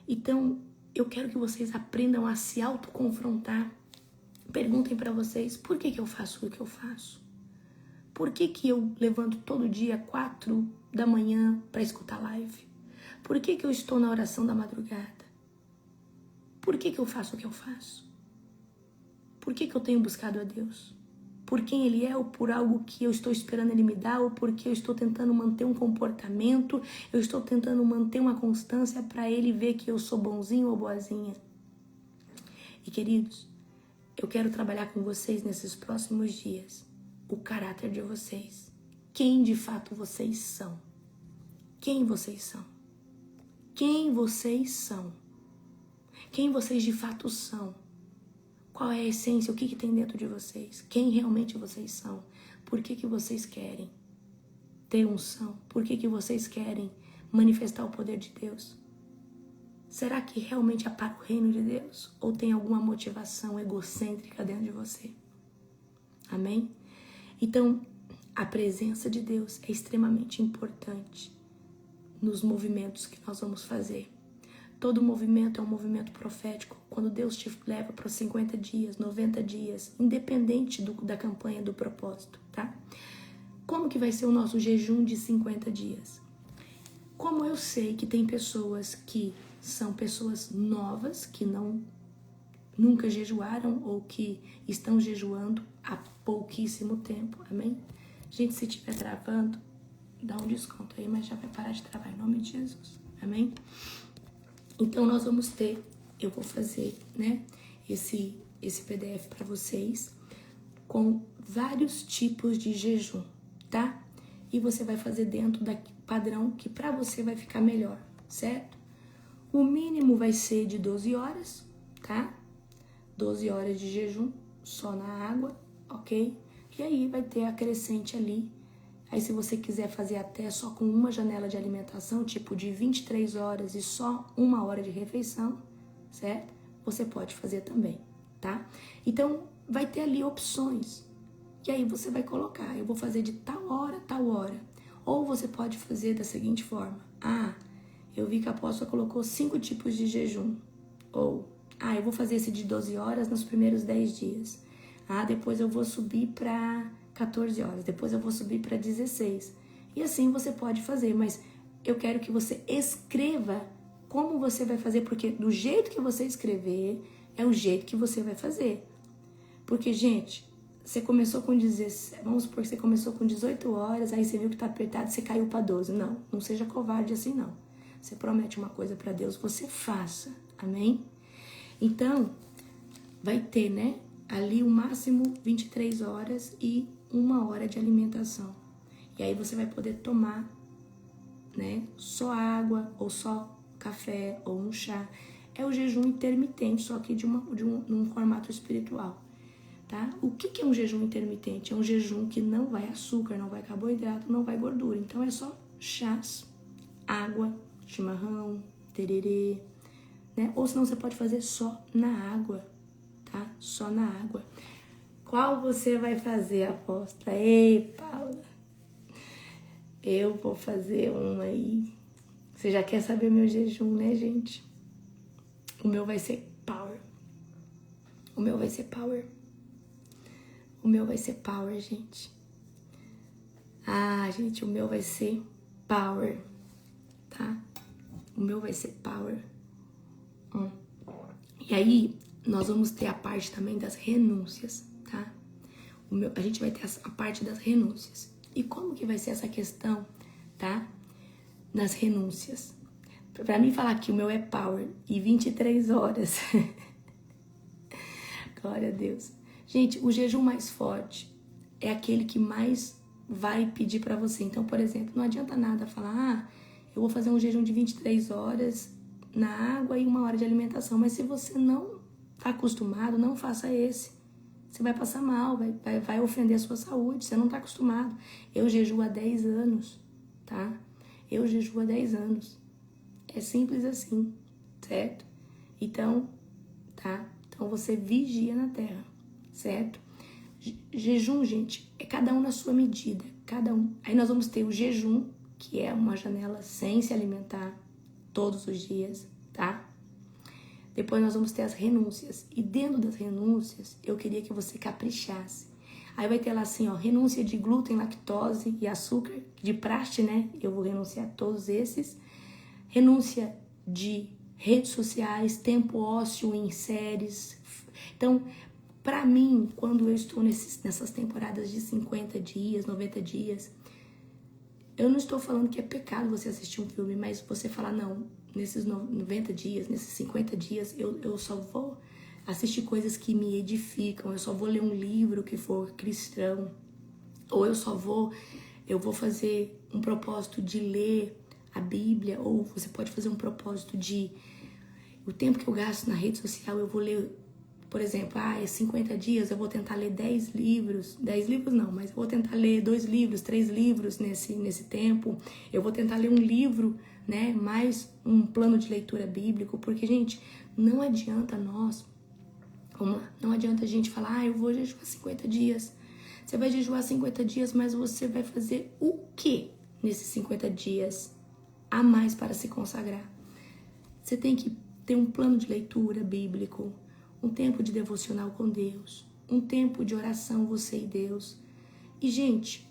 Então, eu quero que vocês aprendam a se autoconfrontar. Perguntem para vocês, por que eu faço o que eu faço? Por que eu levanto todo dia 4 da manhã para escutar live? Por que eu estou na oração da madrugada? Por que eu faço o que eu faço? Por que eu tenho buscado a Deus? Por quem Ele é ou por algo que eu estou esperando Ele me dar ou porque eu estou tentando manter um comportamento, eu estou tentando manter uma constância para Ele ver que eu sou bonzinho ou boazinha? E queridos, eu quero trabalhar com vocês nesses próximos dias o caráter de vocês. Quem de fato vocês são? Quem vocês são? Quem vocês são? Quem vocês de fato são? Qual é a essência? O que tem dentro de vocês? Quem realmente vocês são? Por que vocês querem ter unção? Por que vocês querem manifestar o poder de Deus? Será que realmente é para o reino de Deus? Ou tem alguma motivação egocêntrica dentro de você? Amém? Então, a presença de Deus é extremamente importante nos movimentos que nós vamos fazer. Todo movimento é um movimento profético. Quando Deus te leva para 50 dias, 90 dias, independente da campanha, do propósito, tá? Como que vai ser o nosso jejum de 50 dias? Como eu sei que tem pessoas que são pessoas novas, que nunca jejuaram ou que estão jejuando há pouquíssimo tempo, amém? Gente, se estiver travando, dá um desconto aí, mas já vai parar de travar em nome de Jesus, amém? Então, nós vamos ter, eu vou fazer, né, esse PDF para vocês com vários tipos de jejum, tá? E você vai fazer dentro da padrão que para você vai ficar melhor, certo? O mínimo vai ser de 12 horas, tá? 12 horas de jejum só na água, ok? E aí vai ter a crescente ali. Aí se você quiser fazer até só com uma janela de alimentação, tipo de 23 horas e só 1 hora de refeição, certo? Você pode fazer também, tá? Então, vai ter ali opções. E aí você vai colocar, eu vou fazer de tal hora, tal hora. Ou você pode fazer da seguinte forma. Eu vi que a apóstola colocou 5 tipos de jejum. Ou, eu vou fazer esse de 12 horas nos primeiros 10 dias. Depois eu vou subir para 14 horas, depois eu vou subir para 16. E assim você pode fazer, mas eu quero que você escreva como você vai fazer, porque do jeito que você escrever, é o jeito que você vai fazer. Porque, gente, você começou com 16, vamos supor que você começou com 18 horas, aí você viu que tá apertado, você caiu para 12. Não seja covarde assim, não. Você promete uma coisa para Deus, você faça, amém? Então, vai ter, né, ali o máximo 23 horas e 1 hora de alimentação. E aí você vai poder tomar, né, só água, ou só café, ou um chá. É o jejum intermitente, só que num formato espiritual, tá? O que é um jejum intermitente? É um jejum que não vai açúcar, não vai carboidrato, não vai gordura. Então é só chás, água, chimarrão, tererê, né? Ou senão você pode fazer só na água, tá? Só na água. Qual você vai fazer, apóstola? Ei, Paula, eu vou fazer um aí. Você já quer saber meu jejum, né, gente? O meu vai ser power. O meu vai ser power. O meu vai ser power, gente. Gente, o meu vai ser power, tá? O meu vai ser power. E aí, nós vamos ter a parte também das renúncias, tá? A gente vai ter a parte das renúncias. E como que vai ser essa questão, tá? Das renúncias. Pra mim falar que o meu é power e 23 horas. Glória a Deus. Gente, o jejum mais forte é aquele que mais vai pedir pra você. Então, por exemplo, não adianta nada falar, eu vou fazer um jejum de 23 horas na água e 1 hora de alimentação. Mas se você não tá acostumado, não faça esse. Você vai passar mal, vai ofender a sua saúde. Você não tá acostumado. Eu jejuo há 10 anos, tá? Eu jejuo há 10 anos. É simples assim, certo? Então, tá? Então você vigia na terra, certo? Jejum, gente, é cada um na sua medida, cada um. Aí nós vamos ter o jejum, que é uma janela sem se alimentar todos os dias, tá? Depois nós vamos ter as renúncias. E dentro das renúncias, eu queria que você caprichasse. Aí vai ter lá assim, ó, renúncia de glúten, lactose e açúcar, de praxe, né? Eu vou renunciar a todos esses. Renúncia de redes sociais, tempo ósseo em séries. Então, pra mim, quando eu estou nessas temporadas de 50 dias, 90 dias, eu não estou falando que é pecado você assistir um filme, mas você falar, não, nesses 90 dias, nesses 50 dias, eu só vou assistir coisas que me edificam, eu só vou ler um livro que for cristão, ou eu vou fazer um propósito de ler a Bíblia, ou você pode fazer um propósito de, o tempo que eu gasto na rede social, eu vou ler, por exemplo, é 50 dias, eu vou tentar ler 10 livros, 10 livros não, mas eu vou tentar ler 2 livros, 3 livros nesse tempo, eu vou tentar ler um livro, né, mais um plano de leitura bíblico, porque, gente, não adianta não adianta a gente falar, eu vou jejuar 50 dias, você vai jejuar 50 dias, mas você vai fazer o quê nesses 50 dias a mais para se consagrar? Você tem que ter um plano de leitura bíblico, um tempo de devocional com Deus, um tempo de oração, você e Deus. E, gente,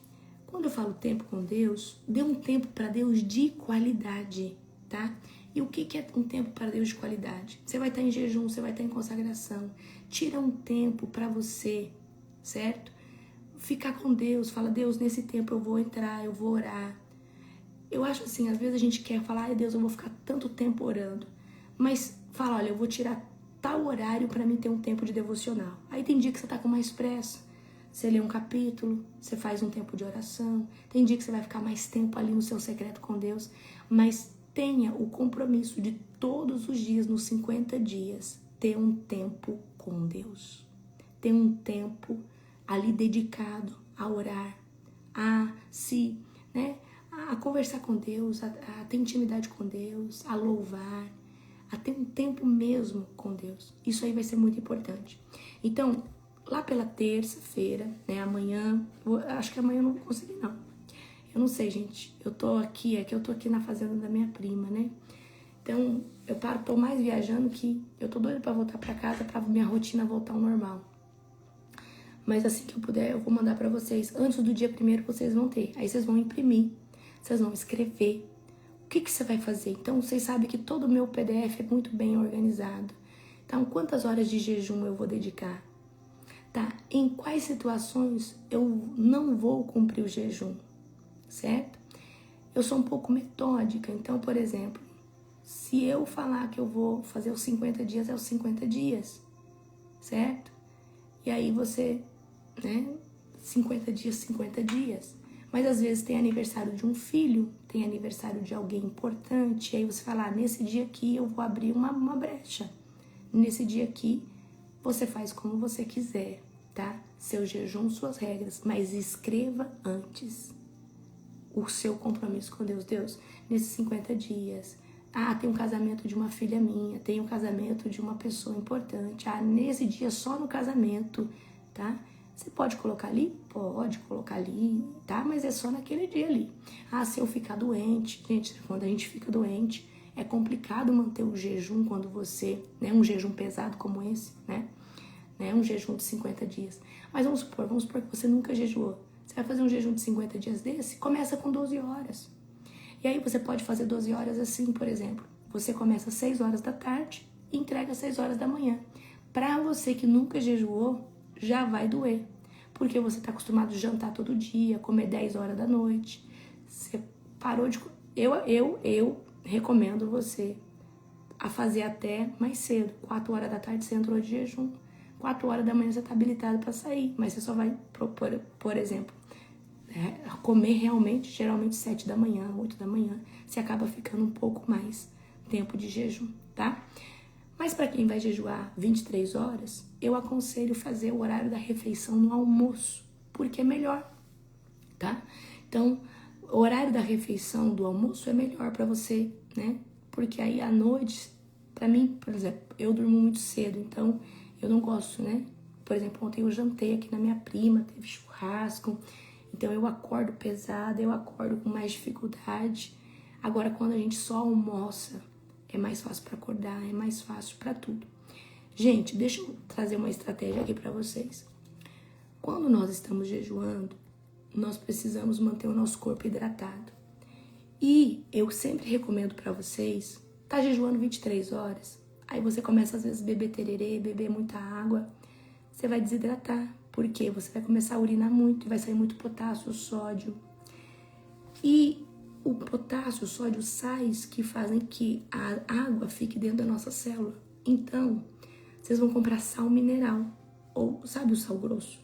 quando eu falo tempo com Deus, dê um tempo para Deus de qualidade, tá? E o que é um tempo para Deus de qualidade? Você vai estar em jejum, você vai estar em consagração. Tira um tempo para você, certo? Ficar com Deus, fala, Deus, nesse tempo eu vou entrar, eu vou orar. Eu acho assim, às vezes a gente quer falar, ai Deus, eu vou ficar tanto tempo orando. Mas fala, olha, eu vou tirar tal horário para mim ter um tempo de devocional. Aí tem dia que você tá com mais pressa. Você lê um capítulo, você faz um tempo de oração. Tem dia que você vai ficar mais tempo ali no seu secreto com Deus. Mas tenha o compromisso de todos os dias, nos 50 dias, ter um tempo com Deus. Ter um tempo ali dedicado a orar, a se, né, a conversar com Deus, a ter intimidade com Deus, a louvar, a ter um tempo mesmo com Deus. Isso aí vai ser muito importante. Então, lá pela terça-feira, né, amanhã, acho que amanhã eu não vou conseguir, não. Eu não sei, gente, eu tô aqui na fazenda da minha prima, né? Então, tô mais viajando que eu tô doida pra voltar pra casa, pra minha rotina voltar ao normal. Mas assim que eu puder, eu vou mandar pra vocês. Antes do dia 1º vocês vão ter. Aí vocês vão imprimir, vocês vão escrever. O que você vai fazer? Então, vocês sabem que todo o meu PDF é muito bem organizado. Então, quantas horas de jejum eu vou dedicar? Tá? Em quais situações eu não vou cumprir o jejum? Certo? Eu sou um pouco metódica. Então, por exemplo, se eu falar que eu vou fazer os 50 dias, é os 50 dias. Certo? E aí você, né? 50 dias, 50 dias. Mas às vezes tem aniversário de um filho, tem aniversário de alguém importante, e aí você fala, nesse dia aqui eu vou abrir uma brecha. Nesse dia aqui, você faz como você quiser, tá? Seu jejum, suas regras, mas escreva antes o seu compromisso com Deus. Deus, nesses 50 dias, tem um casamento de uma filha minha, tem um casamento de uma pessoa importante, nesse dia só no casamento, tá? Você pode colocar ali? Pode colocar ali, tá? Mas é só naquele dia ali. Se eu ficar doente, gente, quando a gente fica doente, é complicado manter o jejum quando você, né? Um jejum pesado como esse, né? Um jejum de 50 dias. Mas vamos supor que você nunca jejuou. Você vai fazer um jejum de 50 dias desse? Começa com 12 horas. E aí você pode fazer 12 horas assim, por exemplo. Você começa às 6 horas da tarde e entrega às 6 horas da manhã. Para você que nunca jejuou, já vai doer. Porque você está acostumado a jantar todo dia, comer 10 horas da noite. Você parou de... Eu recomendo você a fazer até mais cedo. 4 horas da tarde você entrou de jejum. 4 horas da manhã você está habilitado para sair. Mas você só vai, por exemplo, comer realmente, geralmente 7 da manhã, 8 da manhã. Você acaba ficando um pouco mais tempo de jejum, tá? Mas para quem vai jejuar 23 horas, eu aconselho fazer o horário da refeição no almoço, porque é melhor, tá? Então, o horário da refeição do almoço é melhor para você, né? Porque aí à noite, para mim, por exemplo, eu durmo muito cedo, então eu não gosto, né? Por exemplo, ontem eu jantei aqui na minha prima, teve churrasco, então eu acordo pesada, eu acordo com mais dificuldade. Agora, quando a gente só almoça, é mais fácil para acordar, é mais fácil para tudo. Gente, deixa eu trazer uma estratégia aqui para vocês. Quando nós estamos jejuando, nós precisamos manter o nosso corpo hidratado. E eu sempre recomendo para vocês, tá jejuando 23 horas, aí você começa às vezes a beber tererê, beber muita água, você vai desidratar, porque você vai começar a urinar muito e vai sair muito potássio, sódio. E o potássio, o sódio, sais que fazem que a água fique dentro da nossa célula. Então, vocês vão comprar sal mineral, ou sabe o sal grosso?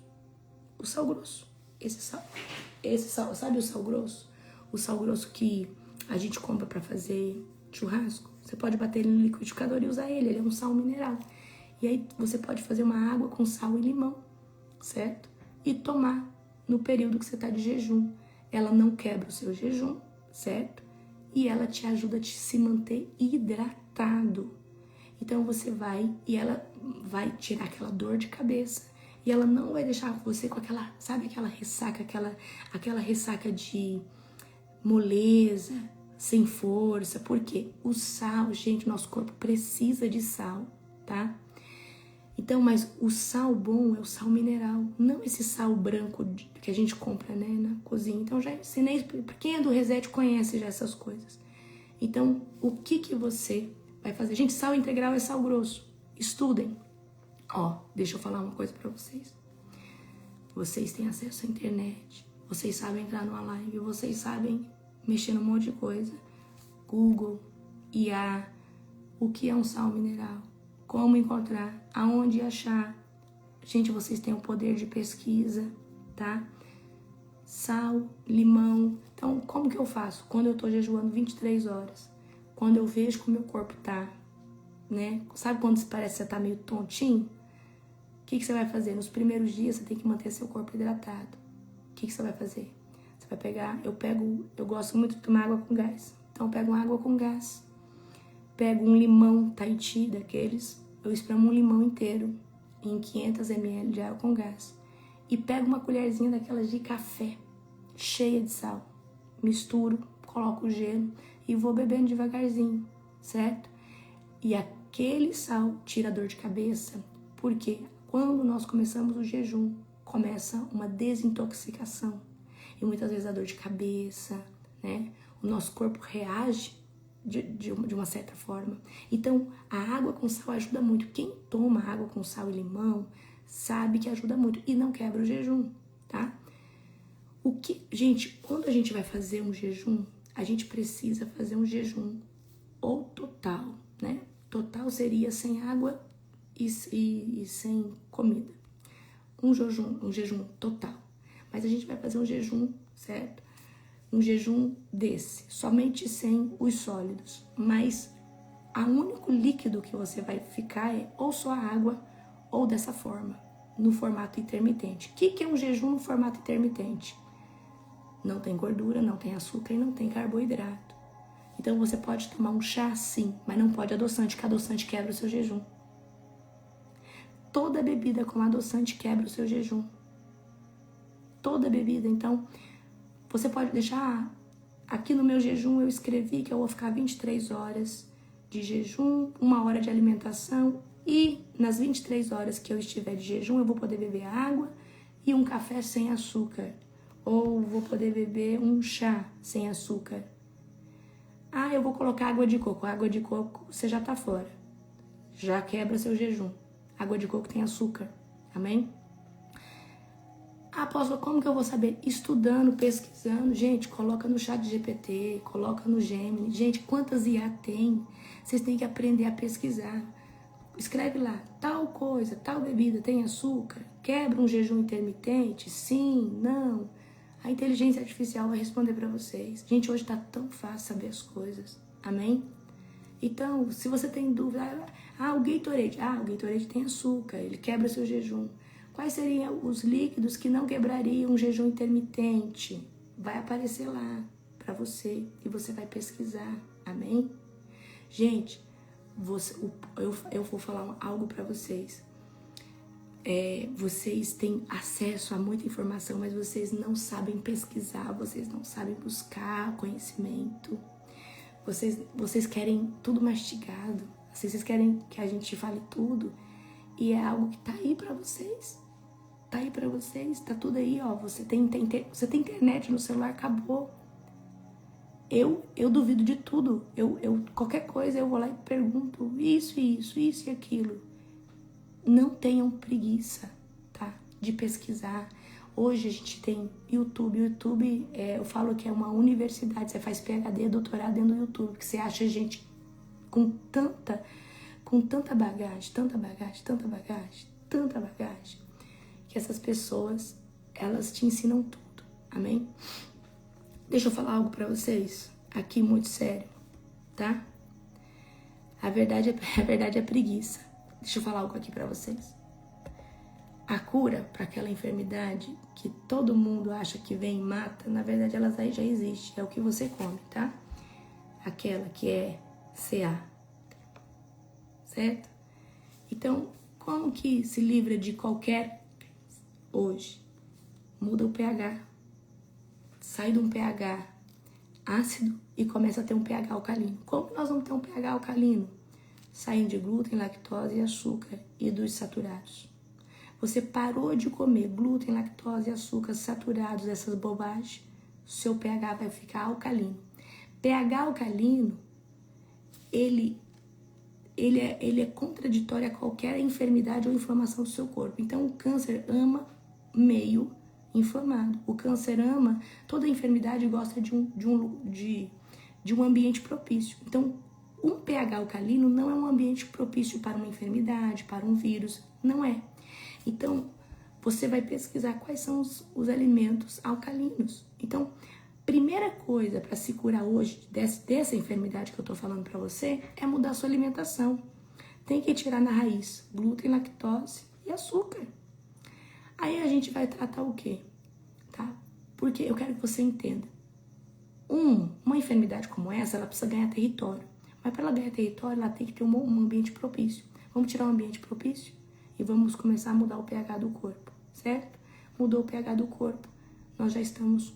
O sal grosso, esse sal, sabe o sal grosso? O sal grosso que a gente compra para fazer churrasco. Você pode bater ele no liquidificador e usar ele é um sal mineral. E aí você pode fazer uma água com sal e limão, certo? E tomar no período que você está de jejum. Ela não quebra o seu jejum, certo? E ela te ajuda a se manter hidratado. Então você vai e ela vai tirar aquela dor de cabeça. E ela não vai deixar você com aquela, sabe, aquela ressaca de moleza, sem força. Por quê? O sal, gente, nosso corpo precisa de sal, tá? Então, mas o sal bom é o sal mineral, não esse sal branco que a gente compra, né, na cozinha. Então, já ensinei, quem é do Reset conhece já essas coisas. Então, o que você vai fazer? Gente, sal integral é sal grosso. Estudem. Ó, deixa eu falar uma coisa pra vocês. Vocês têm acesso à internet, vocês sabem entrar numa live, vocês sabem mexer num monte de coisa. Google, IA, o que é um sal mineral? Como encontrar, aonde achar. Gente, vocês têm o poder de pesquisa, tá? Sal, limão. Então, como que eu faço? Quando eu tô jejuando 23 horas, quando eu vejo que o meu corpo tá, né? Sabe quando parece que você tá meio tontinho? O que você vai fazer? Nos primeiros dias, você tem que manter seu corpo hidratado. O que você vai fazer? Você vai pegar, eu gosto muito de tomar água com gás. Então, eu pego uma água com gás. Pego um limão Tahiti daqueles, eu espremo um limão inteiro em 500 ml de água com gás. E pego uma colherzinha daquelas de café, cheia de sal. Misturo, coloco o gelo e vou bebendo devagarzinho, certo? E aquele sal tira a dor de cabeça, porque quando nós começamos o jejum, começa uma desintoxicação. E muitas vezes a dor de cabeça, né? O nosso corpo reage de uma certa forma. Então, a água com sal ajuda muito. Quem toma água com sal e limão sabe que ajuda muito e não quebra o jejum, tá? Gente, quando a gente vai fazer um jejum, a gente precisa fazer um jejum ou total, né? Total seria sem água e sem comida. Um jejum total. Mas a gente vai fazer um jejum, certo? Um jejum desse, somente sem os sólidos. Mas o único líquido que você vai ficar é ou só a água ou dessa forma, no formato intermitente. O que é um jejum no formato intermitente? Não tem gordura, não tem açúcar e não tem carboidrato. Então você pode tomar um chá sim, mas não pode adoçante, porque adoçante quebra o seu jejum. Toda bebida com adoçante quebra o seu jejum. Toda bebida, então... Você pode deixar, aqui no meu jejum eu escrevi que eu vou ficar 23 horas de jejum, 1 hora de alimentação e nas 23 horas que eu estiver de jejum eu vou poder beber água e um café sem açúcar. Ou vou poder beber um chá sem açúcar. Ah, eu vou colocar água de coco. A água de coco você já tá fora. Já quebra seu jejum. Água de coco tem açúcar. Amém? Apóstolo, como que eu vou saber? Estudando, pesquisando. Gente, coloca no chat GPT, coloca no Gemini. Gente, quantas IA tem? Vocês têm que aprender a pesquisar. Escreve lá, tal coisa, tal bebida tem açúcar? Quebra um jejum intermitente? Sim, não. A inteligência artificial vai responder para vocês. Gente, hoje tá tão fácil saber as coisas. Amém? Então, se você tem dúvida, o Gatorade. O Gatorade tem açúcar, ele quebra seu jejum. Quais seriam os líquidos que não quebrariam um jejum intermitente? Vai aparecer lá para você e você vai pesquisar. Amém? Gente, eu vou falar algo para vocês. Vocês têm acesso a muita informação, mas vocês não sabem pesquisar, vocês não sabem buscar conhecimento. Vocês querem tudo mastigado, vocês querem que a gente fale tudo, e é algo que tá aí para vocês. Tá aí pra vocês, tá tudo aí, ó. Você tem internet no celular, acabou. Eu duvido de tudo. Qualquer coisa eu vou lá e pergunto isso e aquilo. Não tenham preguiça, tá? De pesquisar. Hoje a gente tem YouTube. YouTube, eu falo que é uma universidade. Você faz PhD, doutorado dentro do YouTube, que você acha gente com tanta bagagem, que essas pessoas, elas te ensinam tudo. Amém? Deixa eu falar algo pra vocês, aqui muito sério, tá? A verdade é preguiça. Deixa eu falar algo aqui pra vocês. A cura para aquela enfermidade que todo mundo acha que vem e mata, na verdade ela já existe, é o que você come, tá? Aquela que é CA, certo? Então, como que se livra de qualquer hoje? Muda o pH. Sai de um pH ácido e começa a ter um pH alcalino. Como que nós vamos ter um pH alcalino? Saindo de glúten, lactose e açúcar e dos saturados. Você parou de comer glúten, lactose e açúcar saturados, essas bobagens, seu pH vai ficar alcalino. pH alcalino, ele é contraditório a qualquer enfermidade ou inflamação do seu corpo. Então, o câncer ama meio inflamado. O câncer ama, toda enfermidade gosta de um ambiente propício. Então, um pH alcalino não é um ambiente propício para uma enfermidade, para um vírus, não é. Então, você vai pesquisar quais são os alimentos alcalinos. Então, primeira coisa para se curar hoje dessa enfermidade que eu tô falando para você é mudar a sua alimentação. Tem que tirar na raiz glúten, lactose e açúcar. Aí a gente vai tratar o quê? Tá? Porque eu quero que você entenda. Uma enfermidade como essa, ela precisa ganhar território. Mas para ela ganhar território, ela tem que ter um ambiente propício. Vamos tirar um ambiente propício e vamos começar a mudar o pH do corpo, certo? Mudou o pH do corpo, nós já estamos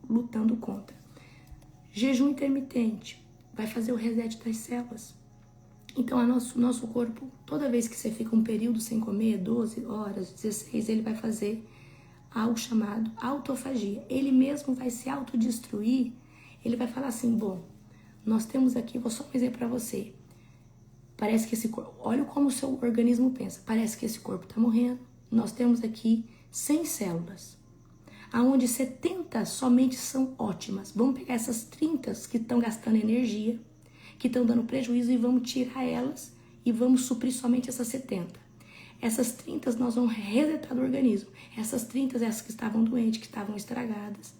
lutando contra. Jejum intermitente vai fazer o reset das células. Então, nosso corpo, toda vez que você fica um período sem comer, 12 horas, 16, ele vai fazer algo chamado autofagia. Ele mesmo vai se autodestruir. Ele vai falar assim, bom, nós temos aqui, vou só dizer para você, parece que esse corpo, olha como o seu organismo pensa, parece que esse corpo está morrendo. Nós temos aqui 100 células, aonde 70 somente são ótimas. Vamos pegar essas 30 que estão gastando energia, que estão dando prejuízo, e vamos tirar elas e vamos suprir somente essas 70. Essas 30 nós vamos resetar do organismo. Essas 30, essas que estavam doentes, que estavam estragadas.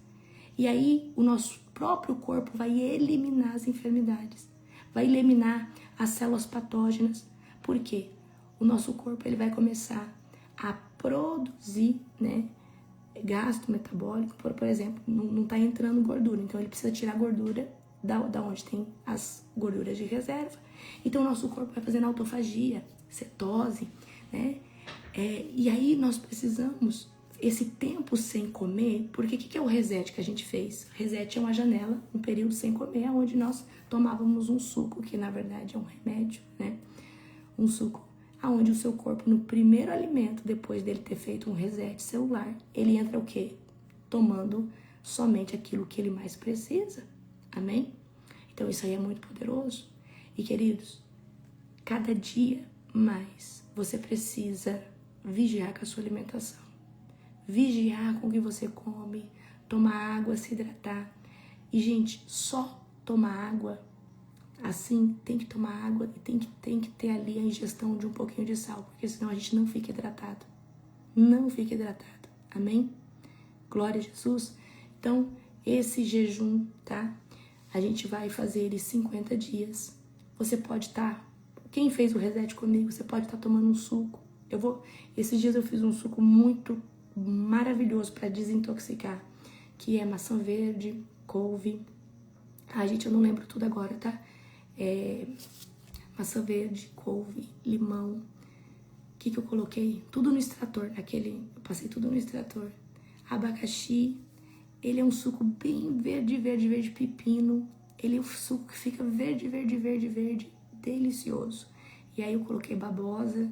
E aí o nosso próprio corpo vai eliminar as enfermidades, vai eliminar as células patógenas. Por quê? O nosso corpo ele vai começar a produzir, né, gasto metabólico, por exemplo, não está entrando gordura, então ele precisa tirar gordura da onde tem as gorduras de reserva. Então o nosso corpo vai fazendo autofagia, cetose, né? E aí nós precisamos esse tempo sem comer, porque o que é o reset que a gente fez? Reset é uma janela, um período sem comer, onde nós tomávamos um suco, que na verdade é um remédio, né? Um suco aonde o seu corpo, no primeiro alimento, depois dele ter feito um reset celular, ele entra o quê? Tomando somente aquilo que ele mais precisa. Amém? Então isso aí é muito poderoso. E queridos, cada dia Mas você precisa vigiar com a sua alimentação. Vigiar com o que você come, tomar água, se hidratar. E, gente, só tomar água, assim, tem que tomar água e tem que ter ali a ingestão de um pouquinho de sal, porque senão a gente não fica hidratado. Não fica hidratado. Amém? Glória a Jesus. Então, esse jejum, tá? A gente vai fazer ele 50 dias. Você pode estar... Quem fez o reset comigo, você pode estar tomando um suco. Esses dias eu fiz um suco muito maravilhoso para desintoxicar, que é maçã verde, couve. Ai, gente, eu não lembro tudo agora, tá? Maçã verde, couve, limão. O que eu coloquei? Tudo no extrator, eu passei tudo no extrator. Abacaxi, ele é um suco bem verde, pepino. Ele é um suco que fica verde, delicioso. E aí eu coloquei babosa,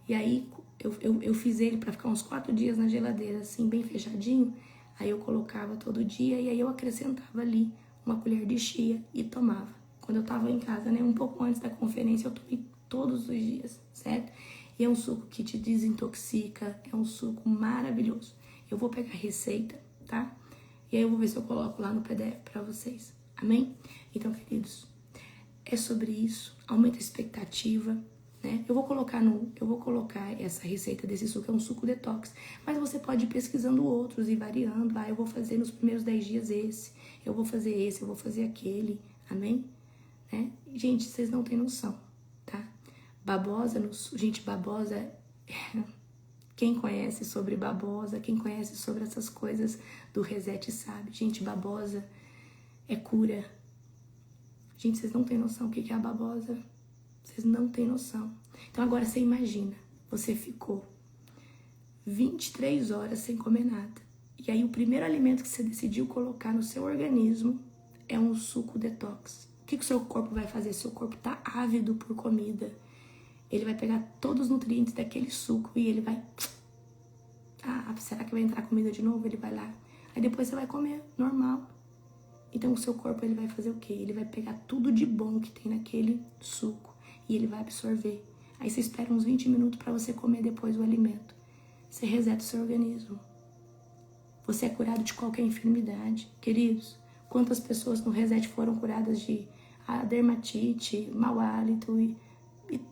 e aí eu fiz ele para ficar uns 4 dias na geladeira, assim, bem fechadinho. Aí eu colocava todo dia, e aí eu acrescentava ali uma colher de chia e tomava. Quando eu tava em casa, né, um pouco antes da conferência, eu tomei todos os dias, certo? E é um suco que te desintoxica, é um suco maravilhoso. Eu vou pegar a receita, tá? E aí eu vou ver se eu coloco lá no PDF pra vocês, amém? Então, queridos, é sobre isso. Aumenta a expectativa, né? Eu vou colocar essa receita desse suco, é um suco detox. Mas você pode ir pesquisando outros e variando. Eu vou fazer nos primeiros 10 dias esse, eu vou fazer aquele, amém? Né? Gente, vocês não têm noção, tá? Babosa, quem conhece sobre babosa, quem conhece sobre essas coisas do reset sabe. Gente, babosa é cura. Gente, vocês não têm noção o que é a babosa. Vocês não têm noção. Então agora você imagina, você ficou 23 horas sem comer nada. E aí o primeiro alimento que você decidiu colocar no seu organismo é um suco detox. O que o seu corpo vai fazer? Seu corpo tá ávido por comida. Ele vai pegar todos os nutrientes daquele suco e ele vai... será que vai entrar comida de novo? Ele vai lá. Aí depois você vai comer, normal. Então o seu corpo, ele vai fazer o quê? Ele vai pegar tudo de bom que tem naquele suco e ele vai absorver. Aí você espera uns 20 minutos para você comer depois o alimento. Você reseta o seu organismo. Você é curado de qualquer enfermidade. Queridos, quantas pessoas no reset foram curadas de dermatite, mau hálito e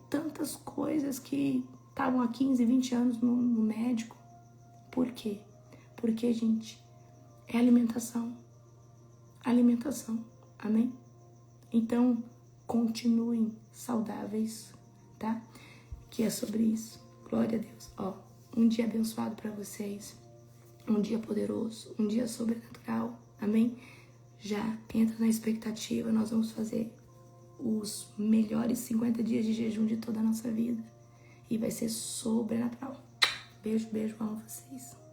tantas coisas que estavam há 15, 20 anos no médico. Por quê? Porque, gente, é alimentação. Alimentação, amém? Então, continuem saudáveis, tá? Que é sobre isso. Glória a Deus. Um dia abençoado para vocês, um dia poderoso, um dia sobrenatural, amém? Já entra na expectativa, nós vamos fazer os melhores 50 dias de jejum de toda a nossa vida e vai ser sobrenatural. Beijo, amo vocês.